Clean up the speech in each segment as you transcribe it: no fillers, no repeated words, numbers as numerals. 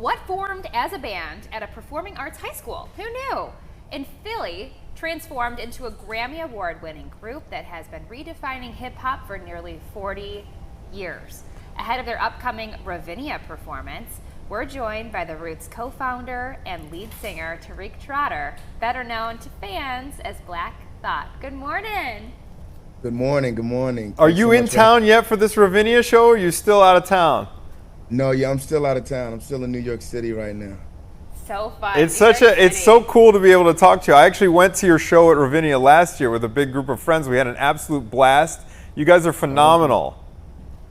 what formed as a band at a performing arts high school? Who knew? In Philly, transformed into a Grammy Award-winning group that has been redefining hip-hop for nearly 40 years. Ahead of their upcoming Ravinia performance, we're joined by the Roots co-founder and lead singer Tariq Trotter, better known to fans as Black Thought. Good morning. Good morning, good morning. Are Thanks you so in much town yet for this Ravinia show, or are you still out of town? No, yeah, I'm still out of town. I'm still in New York City right now. So fun. It's so cool to be able to talk to you. I actually went to your show at Ravinia last year with a big group of friends. We had an absolute blast. You guys are phenomenal.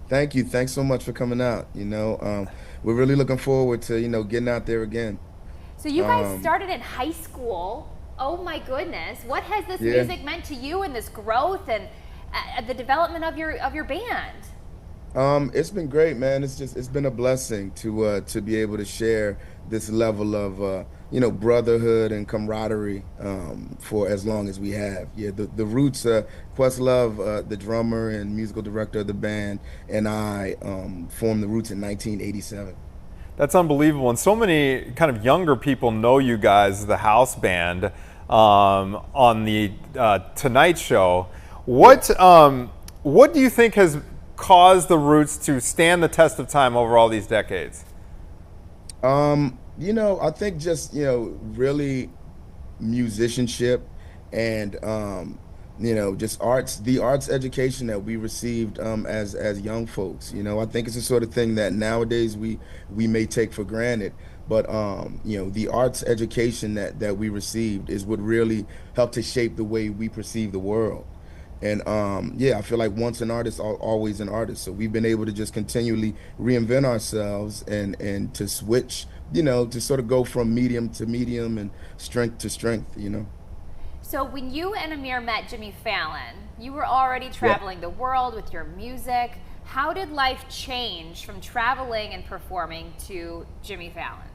Thank you. Thanks so much for coming out. We're really looking forward to, getting out there again. So you guys started in high school. Oh my goodness. What has this Yeah. music meant to you and this growth and the development of your band? It's been great, man. It's been a blessing to be able to share this level of brotherhood and camaraderie for as long as we have. Yeah, the Roots, Questlove, the drummer and musical director of the band, and I formed the Roots in 1987. That's unbelievable. And so many kind of younger people know you guys, the house band, on the Tonight Show. What do you think has caused the Roots to stand the test of time over all these decades? I think just, really musicianship and, just the arts education that we received as young folks. I think it's the sort of thing that nowadays we may take for granted. But, the arts education that we received is what really helped to shape the way we perceive the world. And I feel like once an artist, always an artist. So we've been able to just continually reinvent ourselves and to switch, to sort of go from medium to medium and strength to strength, So when you and Amir met Jimmy Fallon, you were already traveling the world with your music. How did life change from traveling and performing to Jimmy Fallon?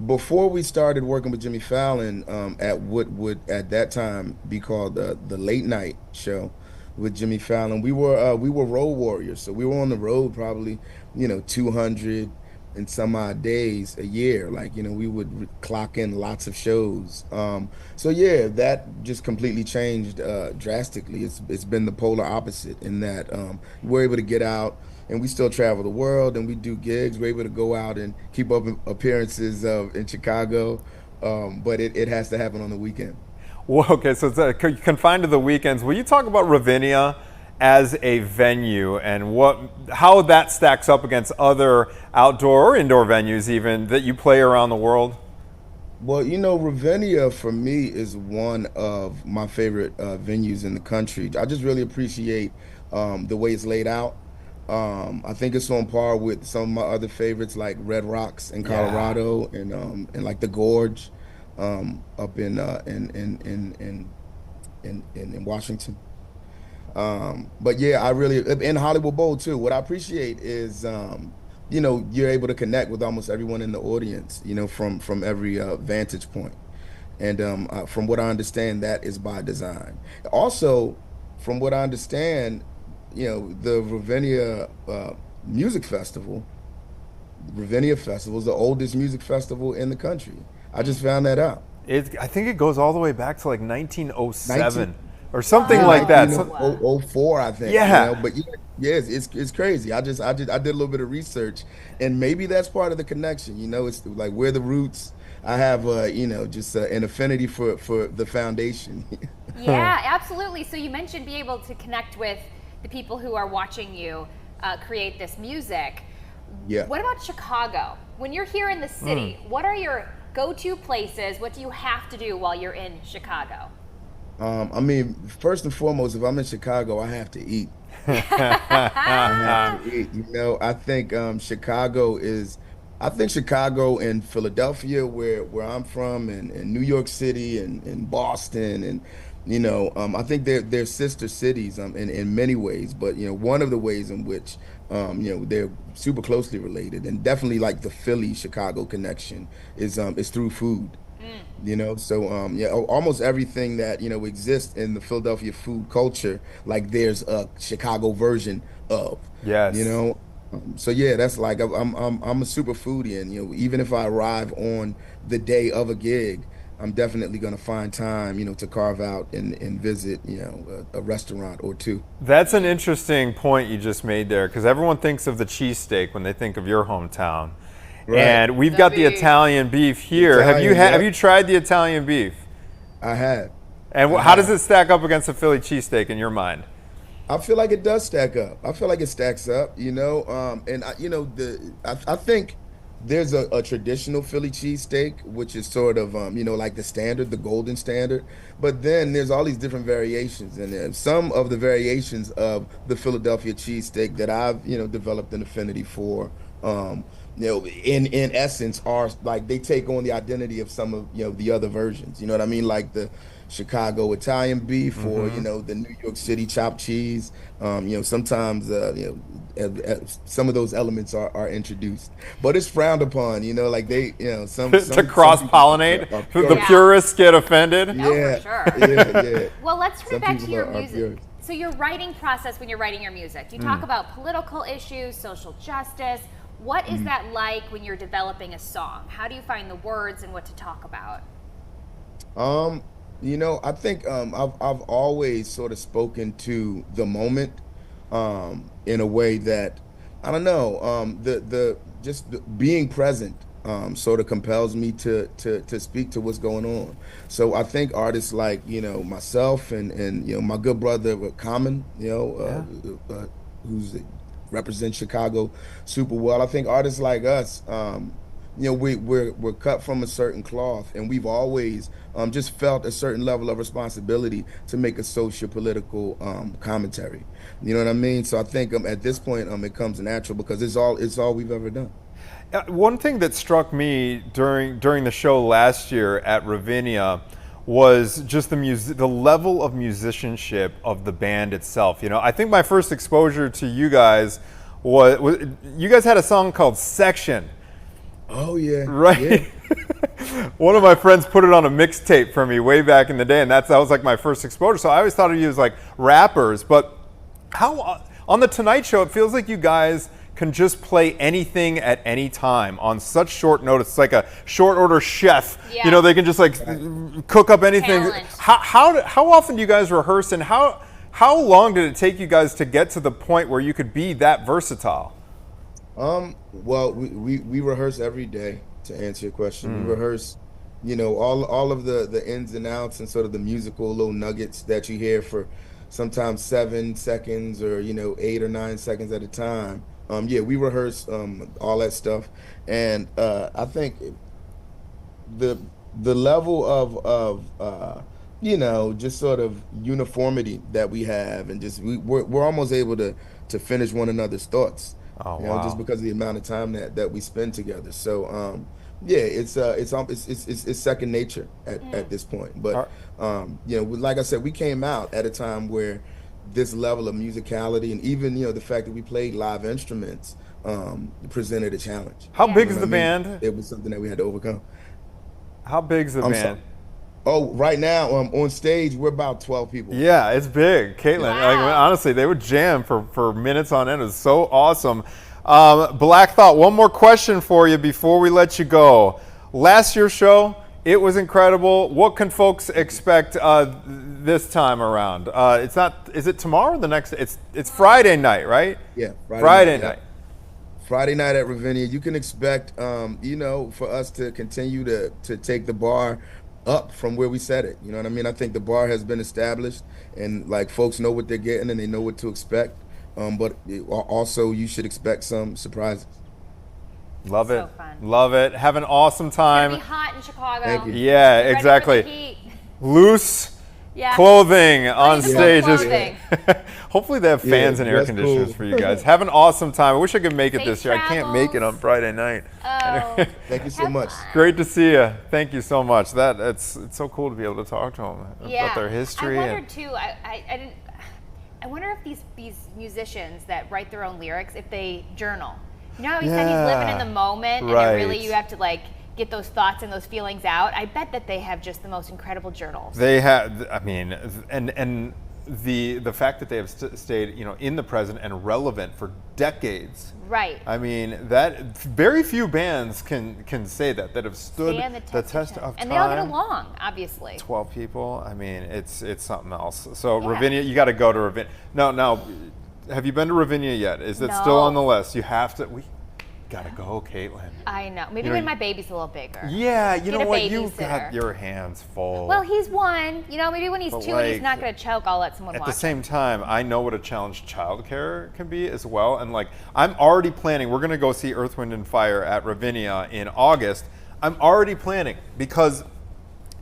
Before we started working with Jimmy Fallon, at what would at that time be called the late night show with Jimmy Fallon, we were road warriors. So we were on the road probably, 200 and some odd days a year. Like, we would clock in lots of shows. That just completely changed drastically. It's been the polar opposite in that we're able to get out. And we still travel the world, and we do gigs. We're able to go out and keep up appearances in Chicago, but it has to happen on the weekend. Well, okay, so it's confined to the weekends. Will you talk about Ravinia as a venue and how that stacks up against other outdoor or indoor venues even that you play around the world? Well, Ravinia for me is one of my favorite venues in the country. I just really appreciate the way it's laid out. I think it's on par with some of my other favorites like Red Rocks in Colorado and like the Gorge up in Washington. I really in Hollywood Bowl too. What I appreciate is you're able to connect with almost everyone in the audience, from every vantage point. And from what I understand, that is by design. Also, from what I understand, the Ravinia Ravinia Festival is the oldest music festival in the country. I just found that out. I think it goes all the way back to like 1907 or something like that. 1904, I think. Yeah. It's crazy. I did a little bit of research, and maybe that's part of the connection. It's like we're the Roots. I have just an affinity for the foundation. Yeah, absolutely. So you mentioned being able to connect with the people who are watching you create this music. Yeah. What about Chicago? When you're here in the city, what are your go-to places? What do you have to do while you're in Chicago? First and foremost, if I'm in Chicago, I have to eat. I have to eat. I think Chicago and Philadelphia, where I'm from, and New York City and Boston and I think they're sister cities in many ways, but one of the ways in which they're super closely related, and definitely like the Philly Chicago connection is through food. Almost everything that exists in the Philadelphia food culture, like there's a Chicago version of. Yes. So yeah, that's like I'm a super foodie, and even if I arrive on the day of a gig, I'm definitely gonna find time to carve out and visit a restaurant or two. That's an interesting point you just made there, because everyone thinks of the cheesesteak when they think of your hometown. Right, And we've The got the beef. Italian beef here. Italian, Have yep. you tried the Italian beef? I have. And I how does have. it stack up against a Philly cheesesteak in your mind? I feel like it does stack up. I feel like it stacks up, and I think there's a traditional Philly cheesesteak, which is sort of like the standard, the golden standard. But then there's all these different variations, and some of the variations of the Philadelphia cheesesteak that I've developed an affinity for. In essence, are like they take on the identity of some of the other versions. You know what I mean? Like the Chicago Italian beef, or the New York City chopped cheese. Sometimes some of those elements are introduced, but it's frowned upon. Like they, To some cross people pollinate, are the Yeah. purists. purists get offended. Oh, for Yeah, sure. yeah. Well, let's turn Some back to people your are music. purists. So your writing process when you're writing your music, you talk about political issues, social justice. What is that like when you're developing a song? How do you find the words and what to talk about? Um, I think I've always sort of spoken to the moment in a way that I don't know, being present sort of compels me to speak to what's going on. So I think artists like, myself and my good brother Common, Yeah. who's represents Chicago super well. I think artists like us, we're cut from a certain cloth, and we've always just felt a certain level of responsibility to make a socio-political commentary. You know what I mean? So I think at this point it comes natural because it's all we've ever done. One thing that struck me during the show last year at Ravinia was just the level of musicianship of the band itself. I think my first exposure to you guys was you guys had a song called Section, Oh yeah, right? yeah. One of my friends put it on a mixtape for me way back in the day, and that was like my first exposure. So I always thought of you as like rappers, but how on the Tonight Show it feels like you guys can just play anything at any time on such short notice. It's like a short order chef. Yeah. They can just like cook up anything. Talent. How often do you guys rehearse, and how long did it take you guys to get to the point where you could be that versatile? Well, we rehearse every day, to answer your question. We rehearse, all of the ins and outs and sort of the musical little nuggets that you hear for sometimes 7 seconds or 8 or 9 seconds at a time. Yeah, we rehearse all that stuff, and I think the level of just sort of uniformity that we have, and just we're almost able to finish one another's thoughts. Oh, Just wow. because of the amount of time that we spend together. So yeah, it's second nature at this point. But like I said, we came out at a time where this level of musicality, and even the fact that we played live instruments presented a challenge. How Yeah. big You is know the what I mean? band? It was something that we had to overcome. How big's the I'm band? sorry. Oh, right now on stage we're about 12 people. Yeah, it's big. Caitlin, like, Wow. honestly, they would jam for minutes on end. It was so awesome. Black Thought, one more question for you before we let you go. Last year's show, it was incredible. What can folks expect this time around? It's not. Is it tomorrow or the next? It's Friday night, right? Yeah, Friday yeah. night. Friday night at Ravinia. You can expect, for us to continue to take the bar up from where we set it. You know what I mean? I think the bar has been established, and like folks know what they're getting and they know what to expect. But also you should expect some surprises. Love So it. fun. Love it. Have an awesome It's gonna time. be hot in Chicago. Thank you. Yeah, Ready for the exactly. heat. Loose Yeah. clothing on to pull stage. clothing. Hopefully they have fans Yeah, and air dress conditioners cool. for you guys. Have an awesome time. I wish I could make it Safe this year. I can't make it on travels. Friday night. Oh. Thank you so Have much. fun. Great to see you. Thank you so much. It's so cool to be able to talk to them Yeah. about their history. I wondered too. I didn't. I wonder if these musicians that write their own lyrics, if they journal. You know how he said he's living in Yeah. the moment, and Right. it really you have to like get those thoughts and those feelings out. I bet that they have just the most incredible journals. They have, I mean, and the fact that they have stayed, in the present and relevant for decades. Right. I mean, that very few bands can say that have stood Stand the test of time. And they all get along, obviously. 12 people. I mean, it's something else. So Yeah. Ravinia, you got to go to Ravinia. Now, have you been to Ravinia yet? Is it still on the list? You have to. We gotta go, Caitlin. I know. Maybe when my baby's a little bigger. Yeah, you Get know a what? You've got babysitter. your hands full. Well, he's one. Maybe when he's But, two and he's like, not going to choke, I'll let someone at watch the same him. time, I know what a challenge childcare can be as well. And like, I'm already planning. We're gonna go see Earth, Wind, and Fire at Ravinia in August. I'm already planning because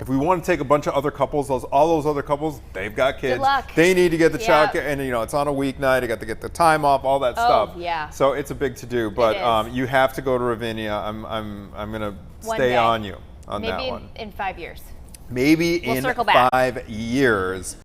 if we want to take a bunch of other couples, all those other couples, they've got kids. Good luck. They need to get the Yep. childcare, and it's on a weeknight. I got to get the time off, all that stuff. Yeah. So it's a big to do, but is. you have to go to Ravinia. I'm gonna One stay day. on you on that Maybe one. in 5 years. Maybe We'll in circle back. 5 years.